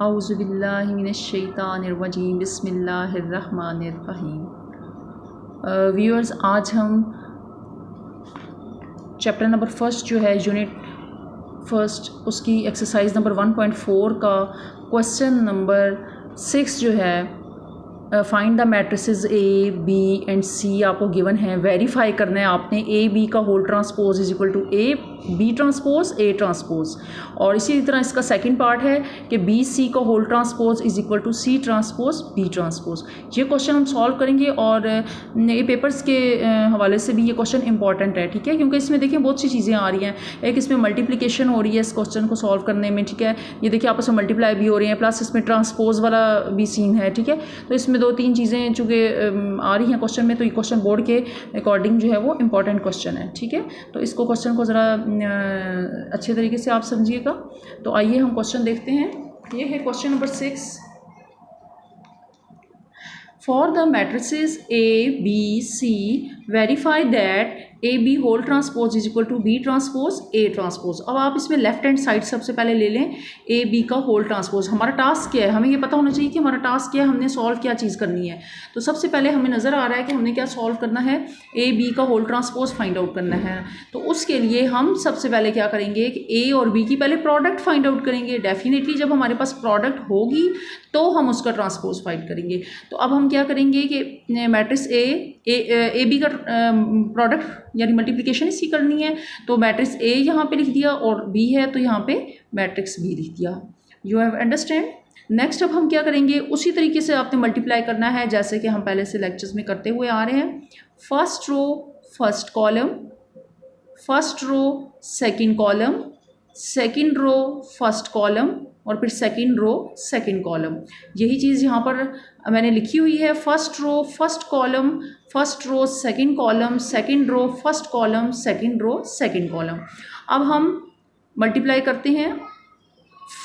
औज़ुबिल्लाहि मिनश्शैतानिर्रजीम बिस्मिल्लाहिर्रहमानिर्रहीम। व्यूअर्स, आज हम चैप्टर नंबर फर्स्ट जो है यूनिट फर्स्ट उसकी एक्सरसाइज नंबर 1.4 का क्वेश्चन नंबर 6 जो है find the matrices A B and C आपको गिवन है। वेरीफाई करना है आपने ए बी का whole transpose is equal to A B transpose A transpose, और इसी तरह इसका सेकंड पार्ट है कि बी सी का whole transpose is equal to C transpose B transpose. ये क्वेश्चन हम सॉल्व करेंगे और ये पेपर्स के हवाले से भी ये क्वेश्चन इंपॉर्टेंट है, ठीक है, क्योंकि इसमें देखिए बहुत सी चीज़ें आ रही हैं। एक इसमें मल्टीप्लिकेशन हो रही है इस क्वेश्चन को सॉल्व करने में, ठीक है, ये देखिए आपस में मल्टीप्लाई भी हो रही हैं, प्लस इसमें ट्रांसपोज वाला भी सीन है, ठीक है। तो इसमें 2-3 चीज़ें चूँकि आ रही हैं क्वेश्चन में, तो ये क्वेश्चन बोर्ड के अकॉर्डिंग जो है वो इंपॉर्टेंट क्वेश्चन है, ठीक है। तो इसको क्वेश्चन को ज़रा अच्छे तरीके से आप समझिएगा। तो आइए हम क्वेश्चन देखते हैं। ये है question number 6। For the matrices A B C verify that A B whole transpose is equal to B transpose A transpose. अब आप इसमें लेफ्ट हैंड साइड सबसे पहले ले लें ए बी का होल ट्रांसपोज। हमारा टास्क क्या है, हमें ये पता होना चाहिए कि हमारा टास्क क्या है, हमने सॉल्व क्या चीज़ करनी है। तो सबसे पहले हमें नज़र आ रहा है कि हमने क्या सॉल्व करना है, ए बी का होल ट्रांसपोज फाइंड आउट करना है। तो उसके लिए हम सबसे पहले क्या करेंगे कि ए और बी की पहले प्रोडक्ट फाइंड आउट करेंगे। डेफिनेटली जब हमारे पास प्रोडक्ट होगी तो हम उसका ट्रांसपोज फाइंड करेंगे। तो अब हम क्या करेंगे कि मैट्रिक्स ए बी का प्रोडक्ट यानी मल्टीप्लिकेशन इसकी करनी है, तो मैट्रिक्स ए यहाँ पे लिख दिया और बी है तो यहाँ पे मैट्रिक्स बी लिख दिया। You have understand. नेक्स्ट अब हम क्या करेंगे, उसी तरीके से आपने मल्टीप्लाई करना है जैसे कि हम पहले से लेक्चर्स में करते हुए आ रहे हैं। First row first column, first row second column, second row first column और फिर सेकेंड रो सेकेंड कॉलम। यही चीज़ यहाँ पर मैंने लिखी हुई है। First row first column, first row second column, second row first column, second row second column. अब हम मल्टीप्लाई करते हैं।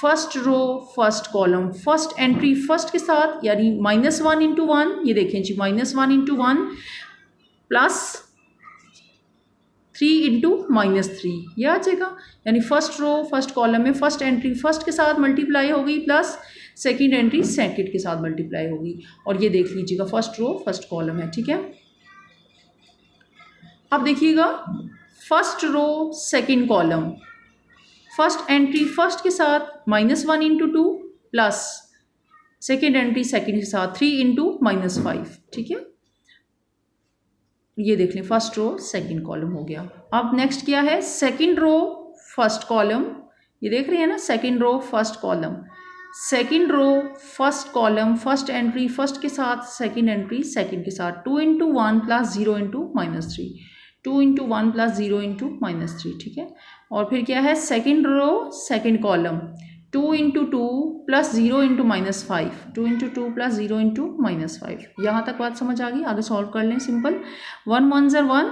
First row first column, first entry first के साथ यानी -1 इंटू 1, ये देखें जी -1 इंटू 1 प्लस 3 इंटू -3, यह आ जाएगा। यानी फर्स्ट रो फर्स्ट कॉलम में फर्स्ट एंट्री फर्स्ट के साथ मल्टीप्लाई होगी प्लस सेकंड एंट्री सेकंड के साथ मल्टीप्लाई होगी, और ये देख लीजिएगा फर्स्ट रो फर्स्ट कॉलम है, ठीक है। अब देखिएगा first row second column, first entry first के साथ -1 into 2 plus second entry second के साथ 3 इंटू -5, ठीक है। ये देख लें फर्स्ट रो सेकंड कॉलम हो गया। अब नेक्स्ट क्या है, सेकंड रो फर्स्ट कॉलम, ये देख रहे हैं ना, second row first column, second row first column, first entry first के साथ सेकंड एंट्री सेकंड के साथ 2 into 1 plus 0 into -3, 2 into 1 plus 0 into -3, ठीक है। और फिर क्या है, second row second column 2 into 2 plus 0 into -5, 2 into 2 plus 0 into -5। यहाँ तक बात समझ आ गई। आगे सॉल्व कर लें सिंपल। 1 1 ज़र 1,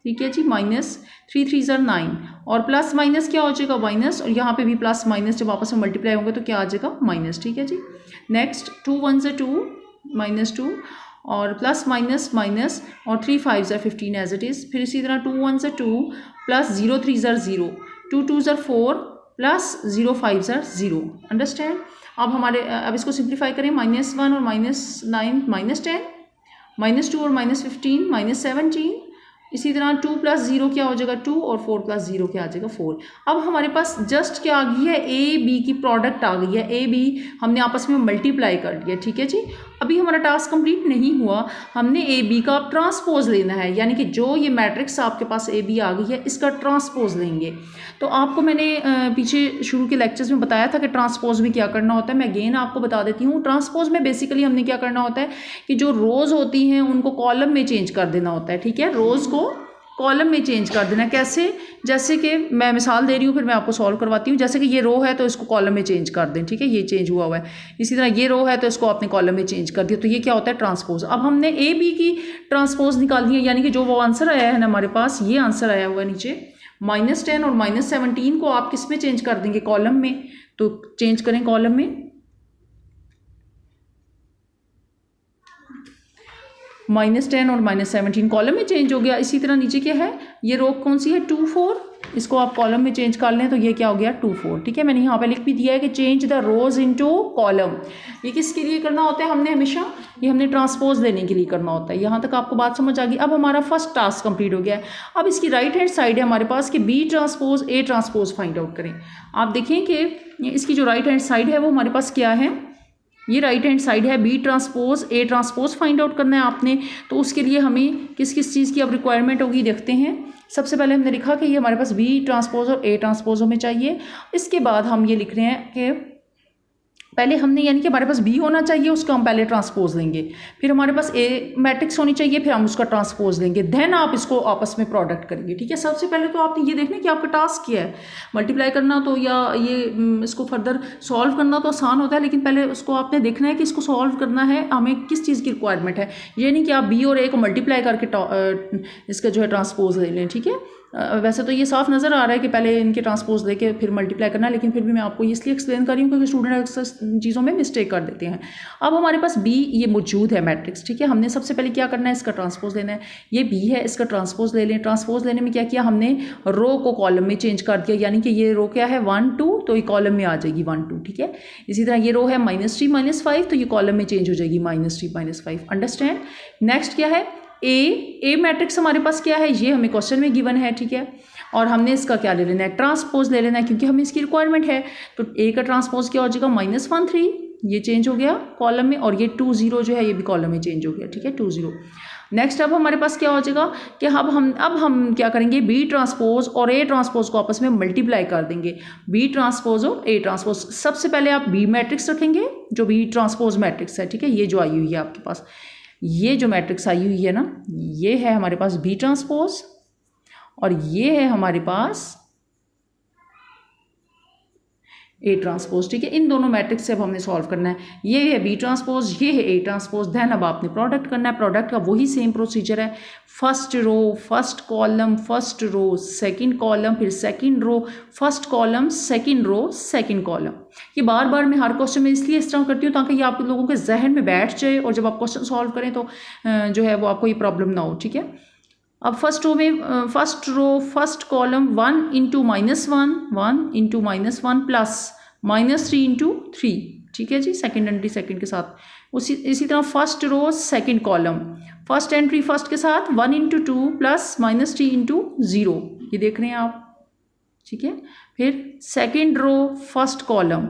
ठीक है जी, -3 3 ज़र 9 और प्लस माइनस क्या हो जाएगा माइनस, और यहाँ पे भी प्लस माइनस जब आपस में मल्टीप्लाई होंगे तो क्या आ जाएगा माइनस, ठीक है जी। नेक्स्ट 2 1 ज़र 2 -2 और प्लस माइनस माइनस और 3 5 ज़र 15 एज इट इज़। फिर इसी तरह 2 1 ज़र 2 प्लस 0 3 ज़र 0, 2 2 ज़र 4 प्लस 0 5 ज़र 0। अंडरस्टैंड। अब इसको सिंप्लीफाई करें। -1 और -9 -10, -2 और -15 -17। इसी तरह 2 प्लस 0 क्या हो जाएगा 2 और 4 प्लस 0 क्या आ जाएगा 4। अब हमारे पास जस्ट क्या आ गई है, ए बी की प्रोडक्ट आ गई है। ए बी हमने आपस में मल्टीप्लाई कर दिया, ठीक है जी। अभी हमारा टास्क कंप्लीट नहीं हुआ, हमने ए बी का ट्रांसपोज लेना है, यानी कि जो ये मैट्रिक्स आपके पास ए बी आ गई है इसका ट्रांसपोज लेंगे। तो आपको मैंने पीछे शुरू के लेक्चर्स में बताया था कि ट्रांसपोज में क्या करना होता है। मैं अगेन आपको बता देती हूँ। ट्रांसपोज में बेसिकली हमने क्या करना होता है कि जो रोज़ होती हैं उनको कॉलम में चेंज कर देना होता है, ठीक है। रोज़ को कॉलम में चेंज कर देना। कैसे, जैसे कि मैं मिसाल दे रही हूँ फिर मैं आपको सॉल्व करवाती हूँ। जैसे कि ये रो है तो इसको कॉलम में चेंज कर दें, ठीक है, ये चेंज हुआ हुआ है। इसी तरह ये रो है तो इसको आपने कॉलम में चेंज कर दिया, तो ये क्या होता है ट्रांसपोज। अब हमने ए बी की ट्रांसपोज निकालनी है, यानी कि जो वो आंसर आया है ना हमारे पास, ये आंसर आया हुआ है नीचे -10 और -17 को आप किस में चेंज कर देंगे, कॉलम में। तो चेंज करें कॉलम में, -10 और -17 कॉलम में चेंज हो गया। इसी तरह नीचे क्या है, ये रो कौन सी है 2 4, इसको आप कॉलम में चेंज कर लें तो ये क्या हो गया 2 4। ठीक है, मैंने यहाँ पे लिख भी दिया है कि change the rose into column. ये किसके लिए करना होता है हमने हमेशा, ये हमने ट्रांसपोज लेने के लिए करना होता है। यहाँ तक आपको बात समझ आ गई। अब हमारा फर्स्ट टास्क कंप्लीट हो गया है। अब इसकी राइट हैंड साइड है हमारे पास कि B transpose A transpose find out करें। आप देखें कि इसकी जो राइट हैंड साइड है वो हमारे पास क्या है, ये राइट हैंड साइड है। B transpose A transpose find out करना है आपने, तो उसके लिए हमें किस किस चीज़ की अब रिक्वायरमेंट होगी देखते हैं। सबसे पहले हमने लिखा कि ये हमारे पास बी ट्रांसपोज और ए ट्रांसपोज हमें चाहिए। इसके बाद हम ये लिख रहे हैं कि पहले हमने यानी कि हमारे पास बी होना चाहिए, उसको हम पहले ट्रांसपोज लेंगे, फिर हमारे पास ए मैट्रिक्स होनी चाहिए, फिर हम उसका ट्रांसपोज लेंगे, देन आप इसको आपस में प्रोडक्ट करेंगे। ठीक है, सबसे पहले तो आपने ये देखना कि आपका टास्क क्या है। मल्टीप्लाई करना तो या ये इसको फर्दर सॉल्व करना तो आसान होता है, लेकिन पहले उसको आपने देखना है कि इसको सॉल्व करना है हमें किस चीज़ की रिक्वायरमेंट है। ये नहीं कि आप बी और ए को मल्टीप्लाई करके इसका जो है ट्रांसपोज ले लें। ठीक है, वैसे तो ये साफ नज़र आ रहा है कि पहले इनके ट्रांसपोज लेके फिर मल्टीप्लाई करना है, लेकिन फिर भी मैं आपको इसलिए एक्सप्लेन कर रही हूँ क्योंकि स्टूडेंट अक्सर चीज़ों में मिस्टेक कर देते हैं। अब हमारे पास बी ये मौजूद है मैट्रिक्स। ठीक है, हमने सबसे पहले क्या करना है, इसका ट्रांसपोज लेना है। ये बी है, इसका ट्रांसपोज ले लें। ट्रांसपोज लेने में क्या किया हमने, रो को कॉलम में चेंज कर दिया, यानी कि ये रो क्या है 1 2, तो ये कॉलम में आ जाएगी 1 2। ठीक है, इसी तरह ये रो है -3 -5, तो ये कॉलम में चेंज हो जाएगी -3 -5। अंडरस्टैंड। नेक्स्ट क्या है, ए मैट्रिक्स हमारे पास क्या है, ये हमें क्वेश्चन में गिवन है। ठीक है, और हमने इसका क्या ले लेना है, ट्रांसपोज ले लेना है, क्योंकि हमें इसकी रिक्वायरमेंट है। तो ए का ट्रांसपोज क्या हो जाएगा -1 3, ये चेंज हो गया कॉलम में, और ये 2 0 जो है ये भी कॉलम में चेंज हो गया। ठीक है, 2 0। नेक्स्ट अब हमारे पास क्या हो जाएगा कि अब हम क्या करेंगे, बी ट्रांसपोज और ए ट्रांसपोज को आपस में मल्टीप्लाई कर देंगे। बी ट्रांसपोज और ए ट्रांसपोज, सबसे पहले आप बी मैट्रिक्स रखेंगे जो बी ट्रांसपोज मैट्रिक्स है। ठीक है, ये जो आई हुई है आपके पास, ये जो मैट्रिक्स आई हुई है ना, ये है हमारे पास बी ट्रांसपोज, और ये है हमारे पास ए ट्रांसपोज। ठीक है, इन दोनों मैट्रिक्स से अब हमने सॉल्व करना है। ये है बी ट्रांसपोज, ये है ए ट्रांसपोज। देन अब आपने प्रोडक्ट करना है। प्रोडक्ट का वही सेम प्रोसीजर है, first row first column, first row second column, फिर second row first column, second row second column. ये बार बार मैं हर क्वेश्चन में इसलिए इस तरह करती हूँ ताकि ये आप लोगों के जहन में बैठ जाए, और जब आप क्वेश्चन सॉल्व करें तो जो है वो आपको ये प्रॉब्लम ना हो। ठीक है, अब फर्स्ट रो में first row first column 1 × -1 1 × -1 plus -3 × 3। ठीक है जी, सेकंड एंट्री सेकंड के साथ। इसी तरह first row second column, first entry first के साथ 1 × 2 प्लस -3 × 0, ये देख रहे हैं आप। ठीक है, फिर second row first column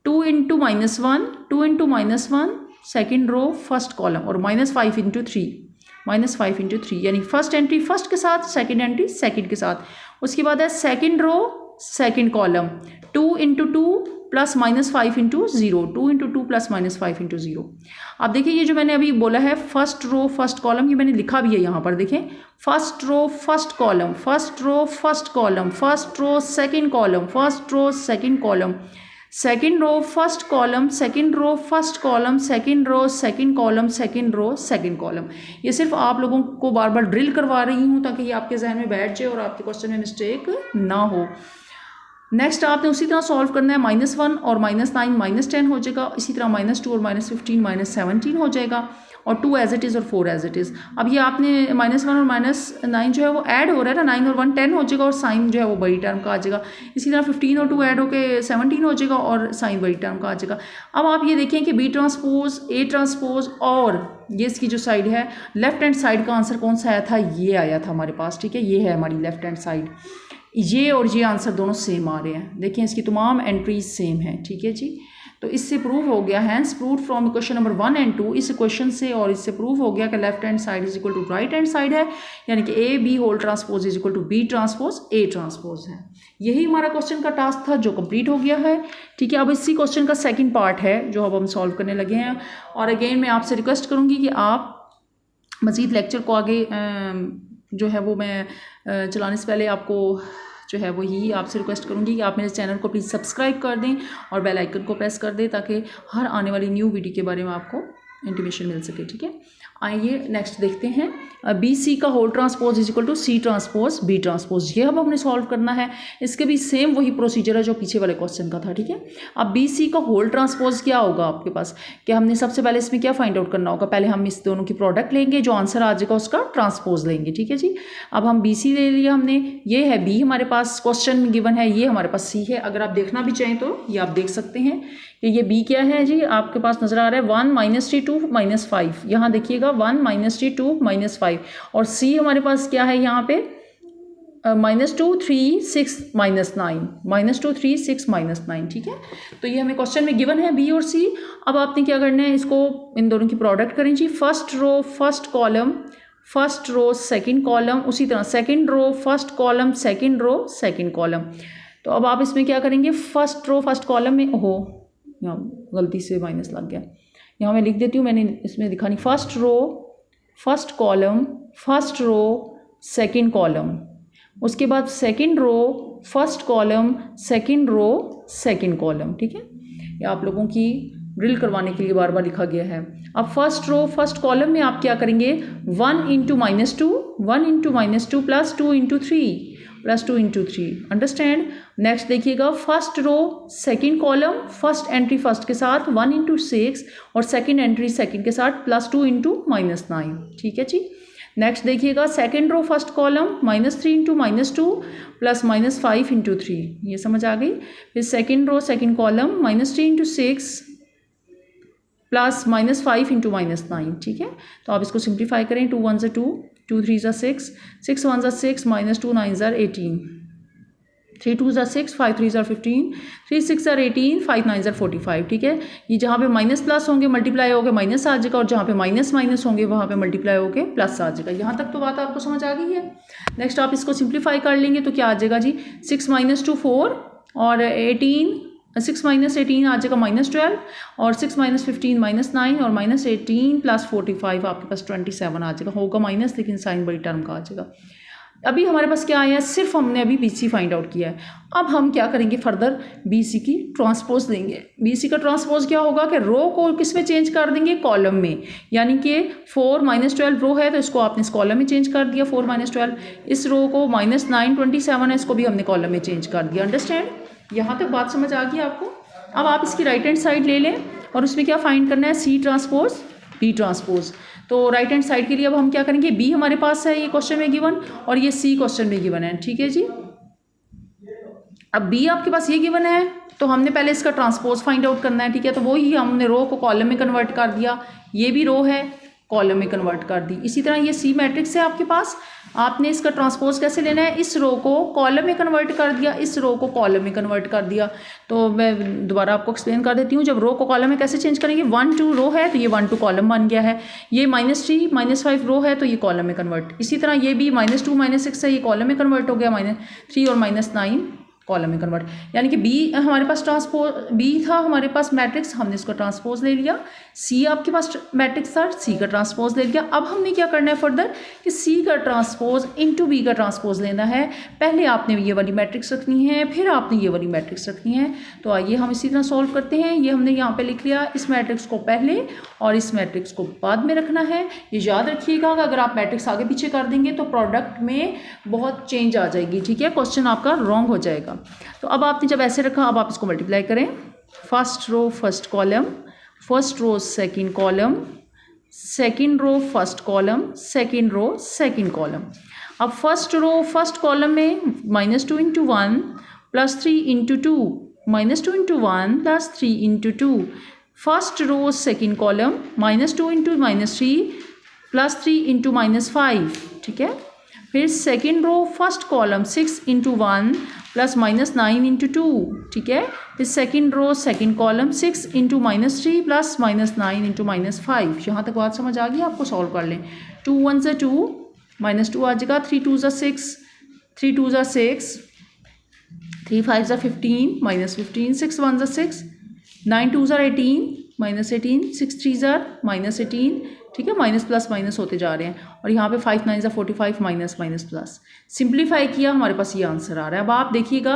2 × -1 2 × -1 second row first column, और -5 × 3 -5 × 3, यानी फर्स्ट एंट्री फर्स्ट के साथ, सेकंड एंट्री सेकंड के साथ। उसके बाद है second row second column 2 × 2 plus -5 × 0, 2 × 2 plus -5 × 0। अब देखिए ये जो मैंने अभी बोला है फर्स्ट रो फर्स्ट कॉलम, ये मैंने लिखा भी है यहाँ पर, देखें first row first column, first row first column, first row second column, first row second column, second row first column, second row first column, second row second column, second row second column. ये सिर्फ आप लोगों को बार बार drill करवा रही हूँ ताकि ये आपके जहन में बैठ जाए और आपके क्वेश्चन में मिस्टेक ना हो। नेक्स्ट आपने उसी तरह सॉल्व करना है, -1 और -9 -10 हो जाएगा, इसी तरह -2 और -15 -17 हो जाएगा, और 2 एज इट इज़ और 4 एज इट इज़। अब ये आपने -1 और -9 जो है वो ऐड हो रहा है ना, 9 और 1 10 हो जाएगा, और साइन जो है वो बड़ी टर्म का आ जाएगा। इसी तरह 15 और 2 ऐड होकर 17 हो जाएगा, और साइन बड़ी टर्म का आ जाएगा। अब आप ये देखें कि बी ट्रांसपोज ए ट्रांसपोज, और ये इसकी जो साइड है लेफ्ट हैंड साइड का आंसर कौन सा आया था, ये आया था हमारे पास। ठीक है, ये है हमारी लेफ्ट हैंड साइड, ये और ये आंसर दोनों सेम आ रहे हैं। देखिए इसकी तमाम एंट्रीज सेम है। ठीक है जी, तो इससे प्रूव हो गया, hence prove from equation number 1 और 2, इस इक्वेशन से और इससे प्रूव हो गया कि left hand side is equal to right hand side है, यानी कि A B whole transpose is equal to B transpose A transpose है। यही हमारा क्वेश्चन का टास्क था जो कंप्लीट हो गया है। ठीक है, अब इसी क्वेश्चन का सेकंड पार्ट है जो अब हम सॉल्व करने लगे हैं, और अगेन मैं आपसे रिक्वेस्ट करूँगी कि आप मज़ीद लेक्चर को आगे जो है वो मैं चलाने से पहले आपको जो है वो ही आपसे रिक्वेस्ट करूँगी कि आप मेरे चैनल को प्लीज़ सब्सक्राइब कर दें और बेल आइकन को प्रेस कर दें, ताकि हर आने वाली न्यू वीडियो के बारे में आपको इंटीमेशन मिल सके, ठीक है। आइए नेक्स्ट देखते हैं, बी सी का whole transpose is equal to C transpose B transpose. ये अब हमने सॉल्व करना है। इसके भी सेम वही प्रोसीजर है जो पीछे वाले क्वेश्चन का था, ठीक है। अब बी सी का होल ट्रांसपोज क्या होगा आपके पास, कि हमने सबसे पहले इसमें क्या फाइंड आउट करना होगा, पहले हम इस दोनों की प्रोडक्ट लेंगे, जो आंसर आ जाएगा उसका ट्रांसपोज लेंगे, ठीक है जी। अब हम बी सी ले लिया हमने, ये है बी हमारे पास क्वेश्चन में गिवन है, ये हमारे पास सी है। अगर आप देखना भी चाहें तो ये आप देख सकते हैं कि ये बी क्या है जी, आपके पास नजर आ रहा है 1 -3 2 -5। यहाँ देखिएगा 1 -3 2 -5, और सी हमारे पास क्या है यहाँ पे -2 3 6 -9, -2 3 6 -9, ठीक है। तो ये हमें क्वेश्चन में गिवन है बी और सी। अब आपने क्या करना है, इसको इन दोनों की प्रोडक्ट करें जी। First row first column, first row second column, उसी तरह second row first column, second row second column. तो अब आप इसमें क्या करेंगे, फर्स्ट रो फर्स्ट कॉलम में, ओहो यहाँ गलती से माइनस लग गया, यहाँ मैं लिख देती हूँ, मैंने इसमें दिखा नहीं। First row first column, first row second column, उसके बाद second row first column, second row second column, ठीक है। ये आप लोगों की ड्रिल करवाने के लिए बार बार लिखा गया है। अब फर्स्ट रो फर्स्ट कॉलम में आप क्या करेंगे, 1 × -2, 1 × -2 प्लस 2 × 3 प्लस 2 × 3, अंडरस्टैंड। नेक्स्ट देखिएगा, first row second column, first entry first के साथ 1 × 6 और सेकंड एंट्री सेकंड के साथ प्लस 2 × -9, ठीक है जी। नेक्स्ट देखिएगा, second row first column -3 × -2 plus -5 × 3, ये समझ आ गई। फिर second row second column -3 × 6 plus -5 × -9, ठीक है। तो आप इसको सिंप्लीफाई करें, 2 1 2, 2 3 6, 6 1 6, -2 9 18, 3 2 6, 5 3 15, 3 6 18, 5 9 45, ठीक है। ये जहाँ पे माइनस प्लस होंगे मल्टीप्लाई होगे माइनस आ जाएगा, और जहाँ पे माइनस माइनस होंगे वहाँ पे मल्टीप्लाई होके प्लस आ जाएगा। यहाँ तक तो बात आपको समझ आ गई है। नेक्स्ट आप इसको सिंप्लीफाई कर लेंगे तो क्या आ जाएगा जी, 6 - 2 4 और 18, 6 - 18 आ जाएगा -12, और 6 - 15 -9 और -18 प्लस 45 आपके पास 27 आ जाएगा। होगा माइनस लेकिन साइन बड़ी टर्म का आ जाएगा। अभी हमारे पास क्या आया है, सिर्फ हमने अभी BC फाइंड आउट किया है। अब हम क्या करेंगे, फर्दर BC की ट्रांसपोज देंगे। BC का ट्रांसपोज क्या होगा कि रो को किस में चेंज कर देंगे, कॉलम में। यानी कि 4 - 12 रो है तो इसको आपने इस कॉलम में चेंज कर दिया, 4 - 12। इस रो को -9 27 है, इसको भी हमने कॉलम में चेंज कर दिया, अंडरस्टैंड। यहाँ तक बात समझ आ गई आपको। अब आप इसकी राइट हैंड साइड ले लें और उसमें क्या फाइंड करना है, C ट्रांसपोज B ट्रांसपोज। तो राइट हैंड साइड के लिए अब हम क्या करेंगे, B हमारे पास है ये क्वेश्चन में गिवन, और ये C क्वेश्चन में गिवन है, ठीक है जी। अब B आपके पास ये गिवन है तो हमने पहले इसका ट्रांसपोज फाइंड आउट करना है, ठीक है। तो वही हमने रो को कॉलम में कन्वर्ट कर दिया, ये भी रो है कॉलम में कन्वर्ट कर दी। इसी तरह ये C मैट्रिक्स है आपके पास, आपने इसका ट्रांसपोज कैसे लेना है, इस रो को कॉलम में कन्वर्ट कर दिया, इस रो को कॉलम में कन्वर्ट कर दिया। तो मैं दोबारा आपको एक्सप्लेन कर देती हूँ, जब रो को कॉलम में कैसे चेंज करेंगे, 1 2 रो है तो ये 1 2 कॉलम बन गया है, ये -3 -5 रो है तो ये कॉलम में कन्वर्ट। इसी तरह ये भी -2 -6 है, ये कॉलम में कन्वर्ट हो गया, -3 और -9 कॉलम में कन्वर्ट। यानी कि बी हमारे पास ट्रांसपोज, बी था हमारे पास मैट्रिक्स, हमने इसको ट्रांसपोज ले लिया। सी आपके पास मैट्रिक्स था, सी का ट्रांसपोज ले लिया। अब हमने क्या करना है फर्दर कि सी का ट्रांसपोज इनटू बी का ट्रांसपोज लेना है। पहले आपने ये वाली मैट्रिक्स रखनी है, फिर आपने ये वाली मैट्रिक्स रखनी है। तो आइए हम इसी तरह सॉल्व करते हैं। ये हमने यहाँ पे लिख लिया, इस मैट्रिक्स को पहले और इस मैट्रिक्स को बाद में रखना है। ये याद रखिएगा कि अगर आप मैट्रिक्स आगे पीछे कर देंगे तो प्रोडक्ट में बहुत चेंज आ जाएगी, ठीक है, क्वेश्चन आपका रॉन्ग हो जाएगा। तो अब आपने जब ऐसे रखा, अब आप इसको मल्टीप्लाई करें, first row first column, first row second column, second row first column, second row second column. अब फर्स्ट रो फर्स्ट कॉलम में -2 × 1 plus 3 × 2, -2 × 1 plus 3 × 2। First row second column -2 × -3 plus 3 × -5, ठीक है। फिर second row first column 6 × 1 plus -9 × 2, ठीक है। फिर second row second column 6 × -3 plus -9 × -5। यहाँ तक बात समझ आ गई, आपको सॉल्व कर लें। 2 1 × 2 -2 आ जाएगा, 3 2 × 6, 3 2 × 6, 3 5 × 15 -15, 6 1 × 6, 9 2 × 18 -18, 6 3 × -18, ठीक है। माइनस प्लस माइनस होते जा रहे हैं, और यहाँ पे 5 9 × 45 माइनस माइनस प्लस। सिंप्लीफाई किया, हमारे पास ये आंसर आ रहा है। अब आप देखिएगा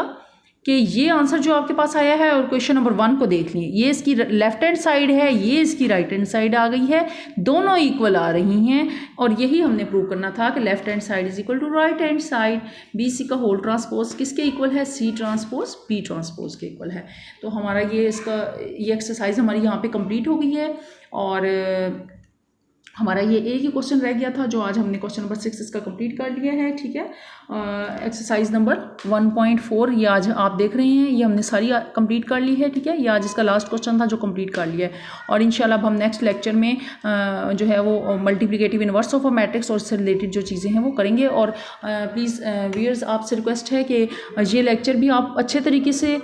कि ये आंसर जो आपके पास आया है और क्वेश्चन नंबर 1 को देख लें, ये इसकी लेफ्ट हैंड साइड है, ये इसकी राइट हैंड साइड आ गई है, दोनों इक्वल आ रही हैं और यही हमने प्रूव करना था कि left hand side is equal to right hand side. BC का होल ट्रांसपोज किसके इक्वल है? C ट्रांसपोज B ट्रांसपोज के इक्वल है। तो हमारा ये एक्सरसाइज हमारी यहाँ पे कंप्लीट हो गई है और हमारा ये एक ही क्वेश्चन रह गया था जो आज हमने क्वेश्चन नंबर 6 इसका कंप्लीट कर लिया है। ठीक है, एक्सरसाइज नंबर 1.4 ये आज आप देख रहे हैं, ये हमने सारी कंप्लीट कर ली है। ठीक है, ये आज इसका लास्ट क्वेश्चन था जो कंप्लीट कर लिया है और इंशाल्लाह अब हम नेक्स्ट लेक्चर में जो है वो multiplicative inverse of a matrix और इससे रिलेटेड जो चीज़ें हैं वो करेंगे। और प्लीज़ व्यूअर्स आपसे रिक्वेस्ट है कि ये लेक्चर भी आप अच्छे तरीके से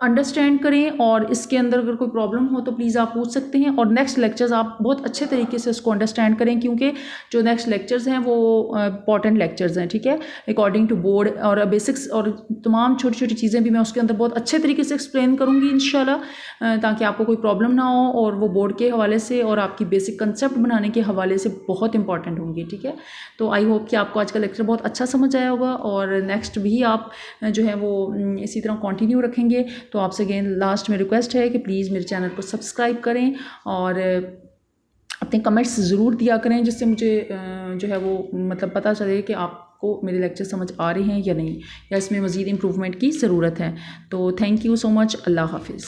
अंडरस्टैंड करें और इसके अंदर अगर कोई प्रॉब्लम हो तो प्लीज़ आप पूछ सकते हैं और नेक्स्ट लेक्चर्स आप बहुत अच्छे तरीके से इसको अंडरस्टैंड करें क्योंकि जो नेक्स्ट लेक्चर्स हैं वो इंपॉर्टेंट लेक्चर्स हैं। ठीक है, अकॉर्डिंग टू बोर्ड और बेसिक्स और तमाम छोटी छोटी चीज़ें भी मैं उसके अंदर बहुत अच्छे तरीके से एक्सप्लेन करूँगी इंशाल्लाह, ताकि आपको कोई प्रॉब्लम ना हो और वो बोर्ड के हवाले से और आपकी बेसिक कंसेप्ट बनाने के हवाले से बहुत इंपॉर्टेंट होंगी। ठीक है, तो आई होप कि आपको आज का लेक्चर बहुत अच्छा समझ आया होगा और नेक्स्ट भी आप जो है वो इसी तरह कंटिन्यू रखेंगे। तो आपसे अगेन लास्ट में रिक्वेस्ट है कि प्लीज़ मेरे चैनल को सब्सक्राइब करें और अपने कमेंट्स ज़रूर दिया करें जिससे मुझे जो है वो मतलब पता चले कि आपको मेरे लेक्चर समझ आ रहे हैं या नहीं, या इसमें मज़ीद इम्प्रूवमेंट की ज़रूरत है। तो थैंक यू सो मच। अल्लाह हाफिज़।